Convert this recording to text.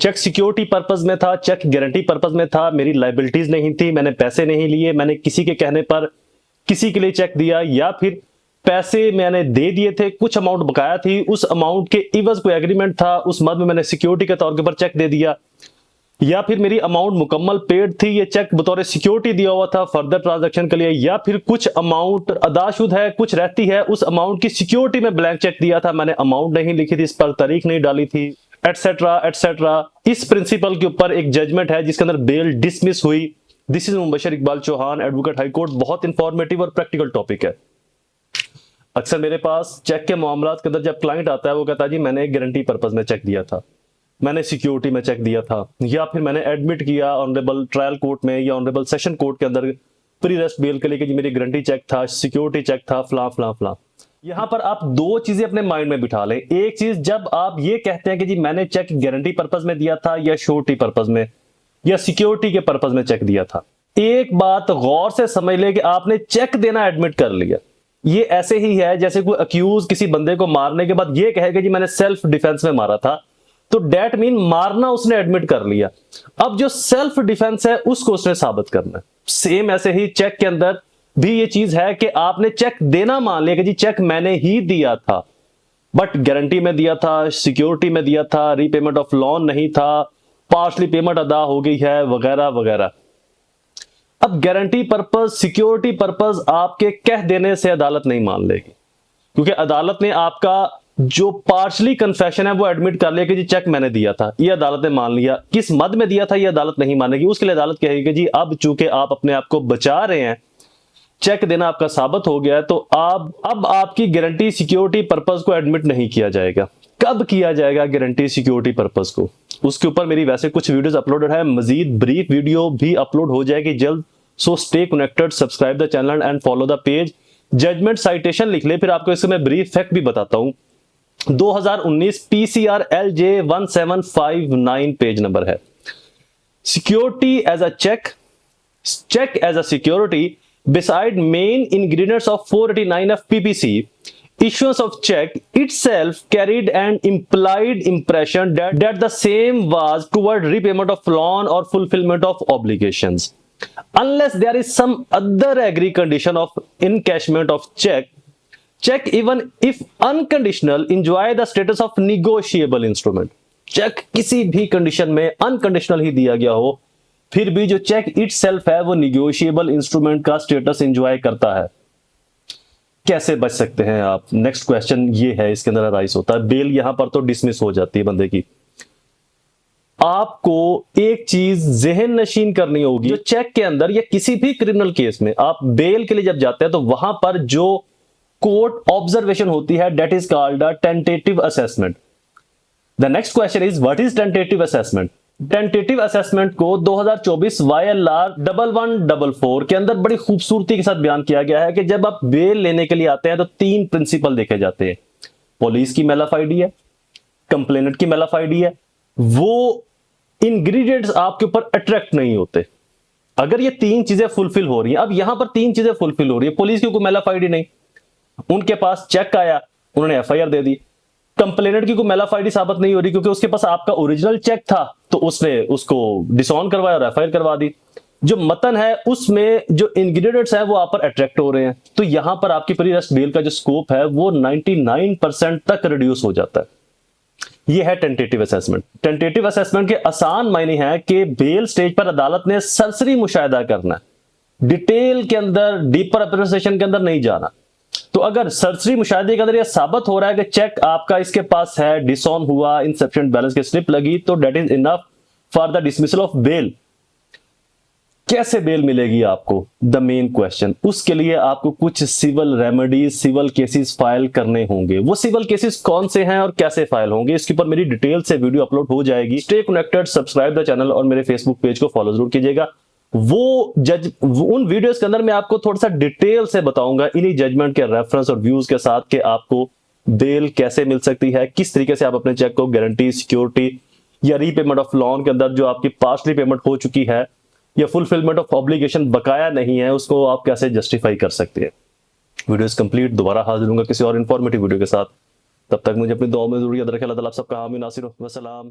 Check security purpose में था, check guarantee purpose में था, मेरी लायबिलिटीज नहीं थी, मैंने पैसे नहीं लिए, मैंने किसी के कहने पर किसी के लिए चेक दिया, या फिर पैसे मैंने दे दिए थे, कुछ अमाउंट बकाया थी, उस अमाउंट के इवज कोई एग्रीमेंट था, उस मद में मैंने सिक्योरिटी के तौर के ऊपर चेक दे दिया, या फिर मेरी अमाउंट मुकम्मल पेड थी, ये चेक बतौर सिक्योरिटी दिया हुआ था फर्दर ट्रांजैक्शन के लिए, या फिर कुछ अमाउंट अदाशुद है, कुछ रहती है, उस अमाउंट की सिक्योरिटी में ब्लैंक चेक दिया था, मैंने अमाउंट नहीं लिखी थी, इस पर तारीख नहीं डाली थी, एटसेट्रा एटसेट्रा। इस प्रिंसिपल के ऊपर एक जजमेंट है जिसके अंदर बेल डिसमिस हुई। This is Mubashar Iqbal Chauhan, advocate High Court. बहुत इंफॉर्मेटिव और प्रैक्टिकल टॉपिक है। अक्सर मेरे पास चेक के मामलात के अंदर जब क्लाइंट आता है वो कहता है जी मैंने गारंटी पर्पस में चेक दिया था, मैंने सिक्योरिटी में चेक दिया था, या फिर मैंने एडमिट किया ऑनरेबल ट्रायल कोर्ट में या ऑनरेबल सेशन कोर्ट के अंदर प्री रेस्ट बेल के लिए कि मेरी गारंटी चेक था, सिक्योरिटी चेक था, फला फला फला। यहां पर आप दो चीजें अपने माइंड में बिठा लें। एक चीज, जब आप ये कहते हैं कि जी मैंने चेक गारंटी पर्पस में दिया था या श्योरिटी पर्पस में या सिक्योरिटी के पर्पस में चेक दिया था, एक बात गौर से समझ ले कि आपने चेक देना एडमिट कर लिया। ये ऐसे ही है जैसे कोई अक्यूज किसी बंदे को मारने के बाद ये कहेगा जी मैंने सेल्फ डिफेंस में मारा था, तो डेट मीन मारना उसने एडमिट कर लिया। अब जो सेल्फ डिफेंस है उसको उसने साबित करना है। सेम ऐसे ही चेक के अंदर भी ये चीज है कि आपने चेक देना मान लिया कि जी चेक मैंने ही दिया था, बट गारंटी में दिया था, सिक्योरिटी में दिया था, रीपेमेंट ऑफ लोन नहीं था, पार्शली पेमेंट अदा हो गई है, वगैरह वगैरह। अब गारंटी पर्पस, सिक्योरिटी पर्पस आपके कह देने से अदालत नहीं मान लेगी, क्योंकि अदालत ने आपका जो पार्शली कन्फेशन है वो एडमिट कर लिया कि जी चेक मैंने दिया था, ये अदालत ने मान लिया। किस मद में दिया था ये अदालत नहीं मानेगी। उसके लिए अदालत कहेगी कि जी अब चूंकि आप अपने आप को बचा रहे हैं, चेक देना आपका साबित हो गया है, तो अब आपकी गारंटी सिक्योरिटी पर्पस को एडमिट नहीं किया जाएगा। कब किया जाएगा गारंटी सिक्योरिटी पर्पस को, उसके ऊपर मेरी वैसे कुछ वीडियोस अपलोडेड है, मजीद ब्रीफ वीडियो भी अपलोड हो जाएगी जल्द। So stay connected, subscribe the channel and follow the page. Judgement citation लिख ले, फिर आपको इसमें मैं ब्रीफ फैक्ट भी बताता हूं। 2019 PCR LJ 1759 पेज नंबर है। Security as a cheque, cheque as a security beside main ingredients of 489 of PPC, issuance of check itself carried an implied impression that the same was toward repayment of loan or fulfillment of obligations, unless there is some other agree condition of encashment of check even if unconditional enjoy the status of negotiable instrument। Cheque किसी भी condition में unconditional ही दिया गया हो, फिर भी जो check itself है वो निगोशिएबल इंस्ट्रूमेंट का स्टेटस एंजॉय करता है। कैसे बच सकते हैं आप? नेक्स्ट क्वेश्चन ये है, इसके अंदर राइज होता है। बेल यहां पर तो डिसमिस हो जाती है बंदे की। आपको एक चीज ज़हन नशीन करनी होगी, जो चेक के अंदर या किसी भी क्रिमिनल केस में आप बेल के लिए जब जाते हैं तो वहां पर जो कोर्ट ऑब्जर्वेशन होती है that is called a tentative assessment. The next question is what is tentative assessment? Tentative assessment को 2024 YLR 1144 के अंदर बड़ी खूबसूरती के साथ बयान किया गया है कि जब आप बेल लेने के लिए आते हैं तो तीन प्रिंसिपल देखे जाते हैं। पुलिस की मेलाफाइडी है, कंप्लेनेंट की मेलाफाइडी है, वो इंग्रेडिएंट्स आपके ऊपर अट्रैक्ट नहीं होते। अगर ये तीन चीजें फुलफिल हो रही हैं, अब यहां पर तीन चीजें फुलफिल हो रही है, पुलिस की कोई मेलाफाइडी नहीं, उनके पास चेक आया, उन्होंने FIR दे दी। कंप्लेनेंट की कोई मेलाफाइडी साबित नहीं हो रही क्योंकि उसके पास आपका ओरिजिनल चेक था, तो उसने उसको डिसऑन करवाया और FIR करवा दी। जो मतन है उसमें जो इंग्रेडिएंट्स हैं वो आप पर अट्रैक्ट हो रहे हैं, तो यहां पर आपकी प्री रेस्ट बेल का जो स्कोप है वो 99% तक रिड्यूस हो जाता है। ये है टेंटेटिव असेसमेंट। टेंटेटिव असेसमेंट के आसान मायने हैं कि बेल स्टेज पर अदालत ने सरसरी मुशाहिदा करना है, डिटेल के अंदर, डीपर अप्रिसिएशन के अंदर नहीं जाना। तो अगर सरसरी मुशाहिदे के अंदर यह साबित हो रहा है कि चेक आपका इसके पास है, डिसऑन हुआ, इनसफिशिएंट बैलेंस की स्लिप लगी, तो that is enough for the dismissal of bail. कैसे बेल मिलेगी आपको? The main question. उसके लिए आपको कुछ civil remedies, civil cases file करने होंगे। वो सिविल केसेस कौन से हैं और कैसे फाइल होंगे, इसके ऊपर मेरी डिटेल से वीडियो अपलोड हो जाएगी। Stay connected, subscribe the channel और मेरे फेसबुक पेज को फॉलो जरूर कीजिएगा। उन वीडियोस के अंदर मैं आपको थोड़ा सा डिटेल से बताऊंगा इन्हीं जजमेंट के रेफरेंस और व्यूज के साथ कि आपको बेल कैसे मिल सकती है, किस तरीके से आप अपने चेक को गारंटी, सिक्योरिटी या रीपेमेंट ऑफ लोन के अंदर जो आपकी पार्शली पेमेंट हो चुकी है या फुलफिलमेंट ऑफ ऑब्लिगेशन बकाया नहीं है, उसको आप कैसे जस्टिफाई कर सकते हैं। Video is complete. दोबारा हाजिर होऊंगा किसी और इंफॉर्मेटिव वीडियो के साथ। तब तक मुझे अपनी दुआ में जरूर याद रखें। अल्लाह ताला आप सबका हामी नासिर हो। वस्सलाम।